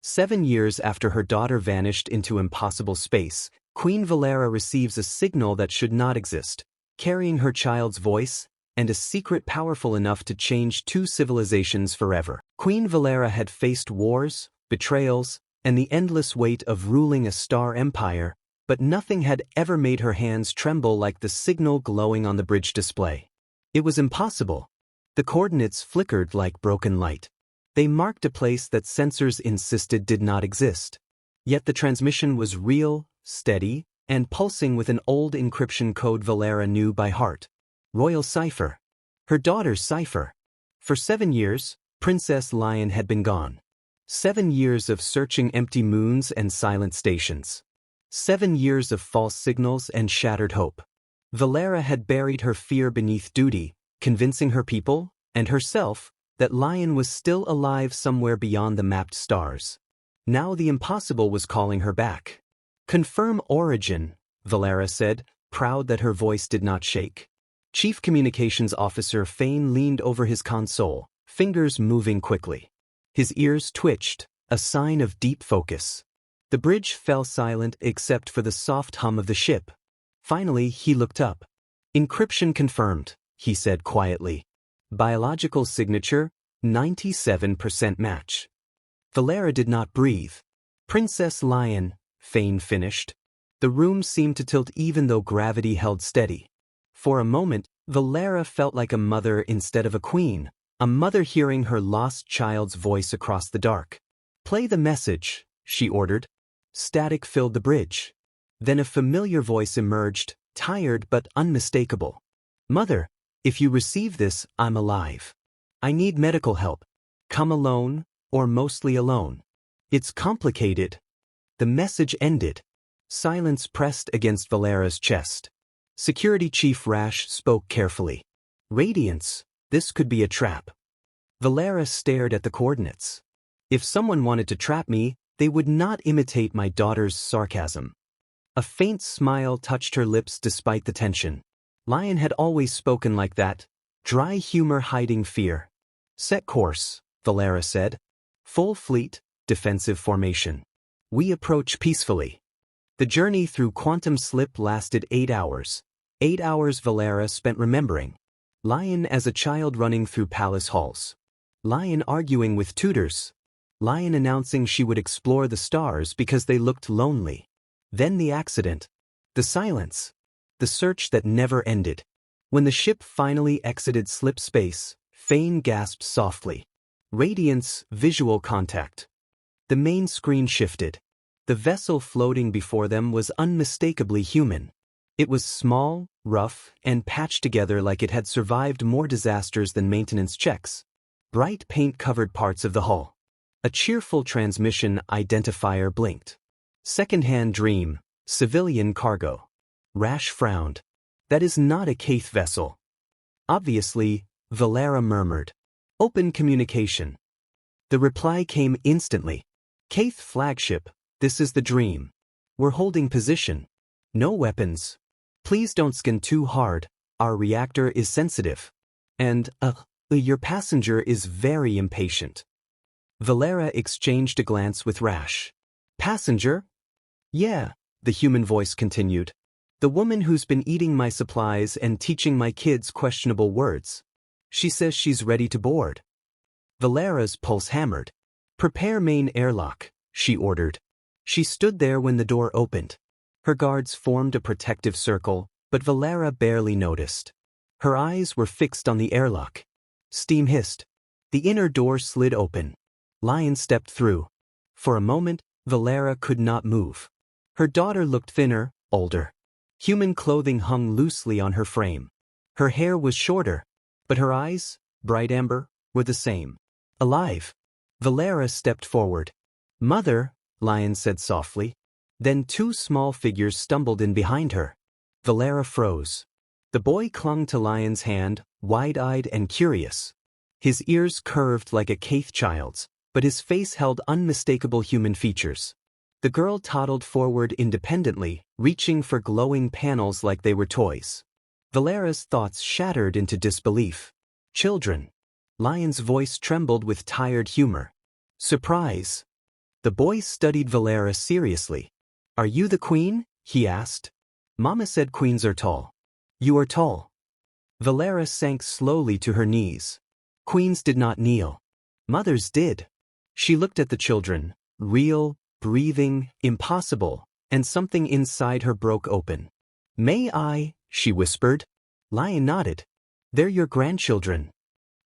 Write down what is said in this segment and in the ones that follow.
7 years after her daughter vanished into impossible space, Queen Valera receives a signal that should not exist, carrying her child's voice and a secret powerful enough to change 2 civilizations forever. Queen Valera had faced wars, betrayals, and the endless weight of ruling a star empire, but nothing had ever made her hands tremble like the signal glowing on the bridge display. It was impossible. The coordinates flickered like broken light. They marked a place that sensors insisted did not exist. Yet the transmission was real, steady, and pulsing with an old encryption code Valera knew by heart. Royal cipher. Her daughter's cipher. For 7 years, Princess Lion had been gone. 7 years of searching empty moons and silent stations. 7 years of false signals and shattered hope. Valera had buried her fear beneath duty, convincing her people, and herself, that Lion was still alive somewhere beyond the mapped stars. Now the impossible was calling her back. Confirm origin, Valera said, proud that her voice did not shake. Chief Communications Officer Fane leaned over his console, fingers moving quickly. His ears twitched, a sign of deep focus. The bridge fell silent except for the soft hum of the ship. Finally, he looked up. Encryption confirmed, he said quietly. Biological signature, 97% match. Valera did not breathe. Princess Lion, Fane finished. The room seemed to tilt even though gravity held steady. For a moment, Valera felt like a mother instead of a queen, a mother hearing her lost child's voice across the dark. Play the message, she ordered. Static filled the bridge. Then a familiar voice emerged, tired but unmistakable. Mother, if you receive this, I'm alive. I need medical help. Come alone, or mostly alone. It's complicated. The message ended. Silence pressed against Valera's chest. Security Chief Rash spoke carefully. Radiance, this could be a trap. Valera stared at the coordinates. If someone wanted to trap me, they would not imitate my daughter's sarcasm. A faint smile touched her lips despite the tension. Lion had always spoken like that, dry humor hiding fear. Set course, Valera said. Full fleet, defensive formation. We approach peacefully. The journey through quantum slip lasted 8 hours. 8 hours Valera spent remembering. Lion as a child running through palace halls. Lion arguing with tutors. Lion announcing she would explore the stars because they looked lonely. Then the accident. The silence. The search that never ended. When the ship finally exited slip space, Fane gasped softly. Radiance, visual contact. The main screen shifted. The vessel floating before them was unmistakably human. It was small, rough, and patched together like it had survived more disasters than maintenance checks. Bright paint-covered parts of the hull. A cheerful transmission identifier blinked. Second-hand dream, civilian cargo. Rash frowned. That is not a Kaith vessel. Obviously, Valera murmured. Open communication. The reply came instantly. Kaith flagship, this is the dream. We're holding position. No weapons. Please don't scan too hard, our reactor is sensitive. And, your passenger is very impatient. Valera exchanged a glance with Rash. Passenger? Yeah, the human voice continued. The woman who's been eating my supplies and teaching my kids questionable words. She says she's ready to board. Valera's pulse hammered. Prepare main airlock, she ordered. She stood there when the door opened. Her guards formed a protective circle, but Valera barely noticed. Her eyes were fixed on the airlock. Steam hissed. The inner door slid open. Lion stepped through. For a moment, Valera could not move. Her daughter looked thinner, older. Human clothing hung loosely on her frame. Her hair was shorter, but her eyes, bright amber, were the same. Alive. Valera stepped forward. Mother, Lion said softly. Then 2 small figures stumbled in behind her. Valera froze. The boy clung to Lion's hand, wide-eyed and curious. His ears curved like a Kaith child's, but his face held unmistakable human features. The girl toddled forward independently, reaching for glowing panels like they were toys. Valera's thoughts shattered into disbelief. Children. Lion's voice trembled with tired humor. Surprise. The boy studied Valera seriously. "Are you the queen?" he asked. "Mama said queens are tall." "You are tall." Valera sank slowly to her knees. Queens did not kneel. Mothers did. She looked at the children, real, breathing, impossible, and something inside her broke open. "May I?" she whispered. Lion nodded. "They're your grandchildren."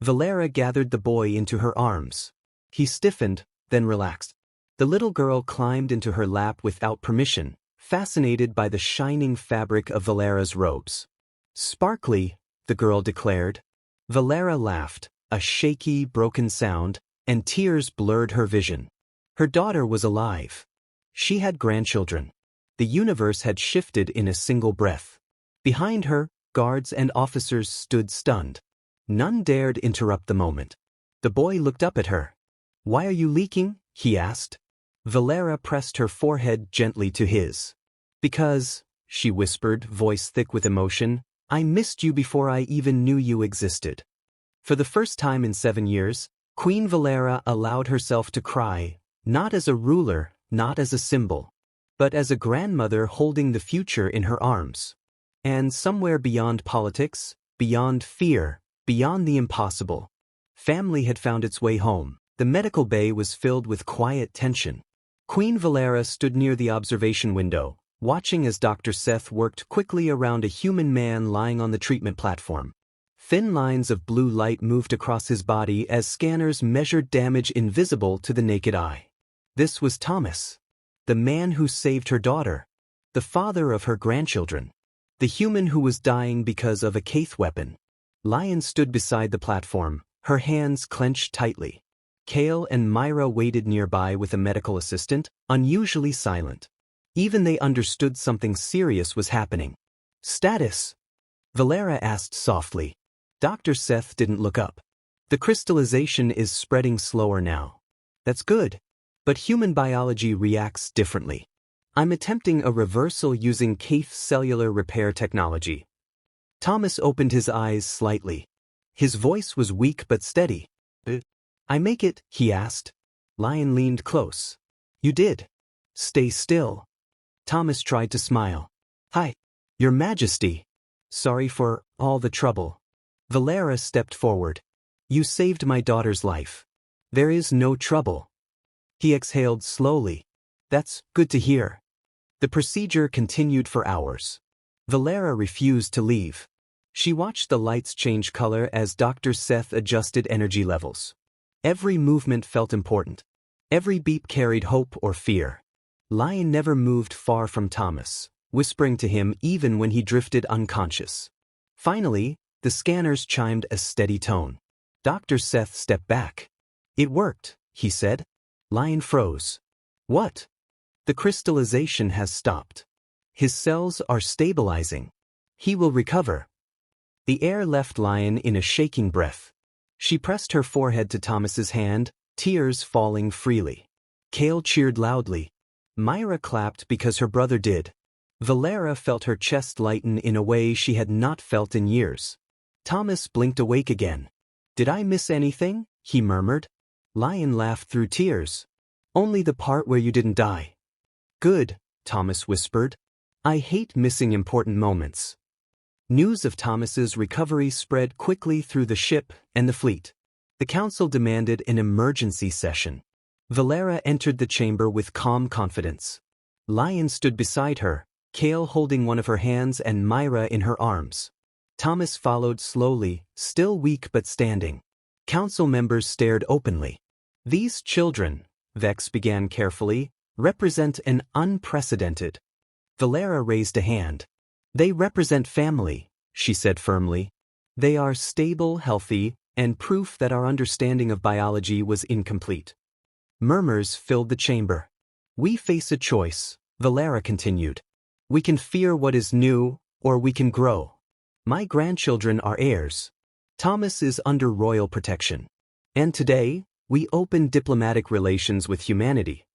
Valera gathered the boy into her arms. He stiffened, then relaxed. The little girl climbed into her lap without permission, fascinated by the shining fabric of Valera's robes. "Sparkly," the girl declared. Valera laughed, a shaky, broken sound, and tears blurred her vision. Her daughter was alive. She had grandchildren. The universe had shifted in a single breath. Behind her, guards and officers stood stunned. None dared interrupt the moment. The boy looked up at her. "Why are you leaking?" he asked. Valera pressed her forehead gently to his. "Because," she whispered, voice thick with emotion, "I missed you before I even knew you existed." For the first time in 7 years, Queen Valera allowed herself to cry, not as a ruler, not as a symbol, but as a grandmother holding the future in her arms. And somewhere beyond politics, beyond fear, beyond the impossible, family had found its way home. The medical bay was filled with quiet tension. Queen Valera stood near the observation window, watching as Dr. Seth worked quickly around a human man lying on the treatment platform. Thin lines of blue light moved across his body as scanners measured damage invisible to the naked eye. This was Thomas, the man who saved her daughter, the father of her grandchildren, the human who was dying because of a Kaith weapon. Lion stood beside the platform, her hands clenched tightly. Kale and Myra waited nearby with a medical assistant, unusually silent. Even they understood something serious was happening. "Status?" Valera asked softly. Dr. Seth didn't look up. "The crystallization is spreading slower now." "That's good. But human biology reacts differently. I'm attempting a reversal using Kaith's cellular repair technology." Thomas opened his eyes slightly. His voice was weak but steady. "I make it?" he asked. Lion leaned close. "You did." "Stay still." Thomas tried to smile. "Hi, Your Majesty. Sorry for all the trouble." Valera stepped forward. "You saved my daughter's life. There is no trouble." He exhaled slowly. "That's good to hear." The procedure continued for hours. Valera refused to leave. She watched the lights change color as Dr. Seth adjusted energy levels. Every movement felt important. Every beep carried hope or fear. Lion never moved far from Thomas, whispering to him even when he drifted unconscious. Finally, the scanners chimed a steady tone. Dr. Seth stepped back. "It worked," he said. Lion froze. "What?" "The crystallization has stopped. His cells are stabilizing. He will recover." The air left Lion in a shaking breath. She pressed her forehead to Thomas's hand, tears falling freely. Kale cheered loudly. Myra clapped because her brother did. Valera felt her chest lighten in a way she had not felt in years. Thomas blinked awake again. "Did I miss anything?" he murmured. Lion laughed through tears. "Only the part where you didn't die." "Good," Thomas whispered. "I hate missing important moments." News of Thomas's recovery spread quickly through the ship and the fleet. The council demanded an emergency session. Valera entered the chamber with calm confidence. Lion stood beside her, Kale holding one of her hands and Myra in her arms. Thomas followed slowly, still weak but standing. Council members stared openly. "These children," Vex began carefully, "represent an unprecedented." Valera raised a hand. "They represent family," she said firmly. "They are stable, healthy, and proof that our understanding of biology was incomplete." Murmurs filled the chamber. "We face a choice," Valera continued. "We can fear what is new, or we can grow. My grandchildren are heirs. Thomas is under royal protection. And today, we open diplomatic relations with humanity."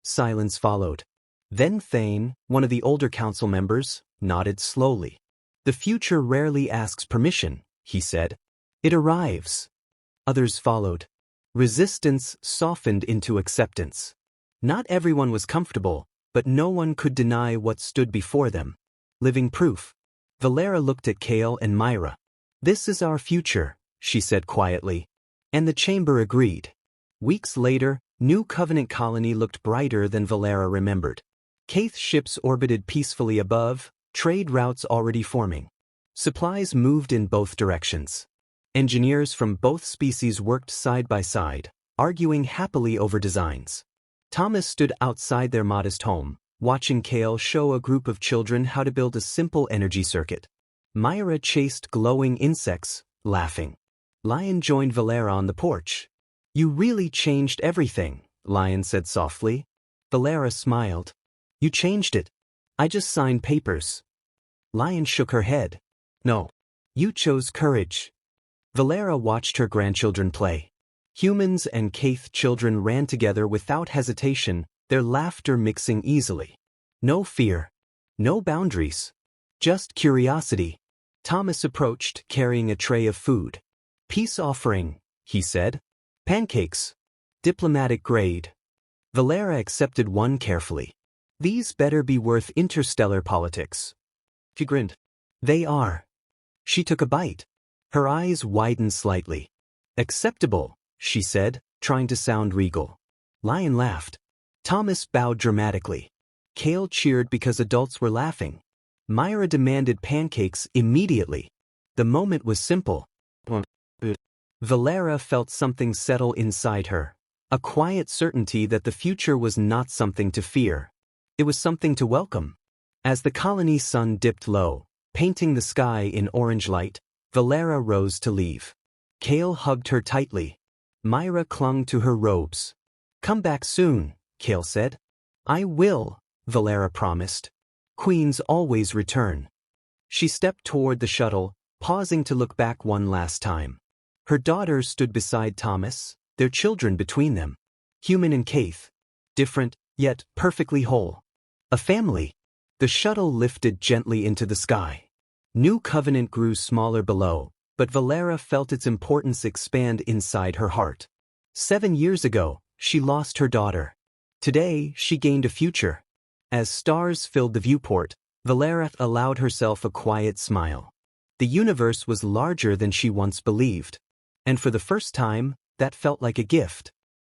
Silence followed. Then Thane, one of the older council members, nodded slowly. "The future rarely asks permission," he said. "It arrives." Others followed. Resistance softened into acceptance. Not everyone was comfortable, but no one could deny what stood before them. Living proof. Valera looked at Kale and Myra. "This is our future," she said quietly. And the chamber agreed. Weeks later, New Covenant colony looked brighter than Valera remembered. Kaith ships orbited peacefully above, trade routes already forming. Supplies moved in both directions. Engineers from both species worked side by side, arguing happily over designs. Thomas stood outside their modest home, watching Kale show a group of children how to build a simple energy circuit. Myra chased glowing insects, laughing. Lion joined Valera on the porch. "You really changed everything," Lion said softly. Valera smiled. "You changed it. I just signed papers." Lion shook her head. "No. You chose courage." Valera watched her grandchildren play. Humans and Kaith children ran together without hesitation, their laughter mixing easily. No fear. No boundaries. Just curiosity. Thomas approached, carrying a tray of food. "Peace offering," he said. "Pancakes. Diplomatic grade." Valera accepted one carefully. "These better be worth interstellar politics." She grinned. "They are." She took a bite. Her eyes widened slightly. "Acceptable," she said, trying to sound regal. Lion laughed. Thomas bowed dramatically. Kale cheered because adults were laughing. Myra demanded pancakes immediately. The moment was simple. Valera felt something settle inside her. A quiet certainty that the future was not something to fear. It was something to welcome. As the colony's sun dipped low, painting the sky in orange light, Valera rose to leave. Kale hugged her tightly. Myra clung to her robes. "Come back soon," Kale said. "I will," Valera promised. "Queens always return." She stepped toward the shuttle, pausing to look back one last time. Her daughters stood beside Thomas, their children between them. Human and Kaith. Different, yet perfectly whole. A family. The shuttle lifted gently into the sky. New Covenant grew smaller below, but Valera felt its importance expand inside her heart. 7 years ago, she lost her daughter. Today, she gained a future. As stars filled the viewport, Valera allowed herself a quiet smile. The universe was larger than she once believed. And for the first time, that felt like a gift.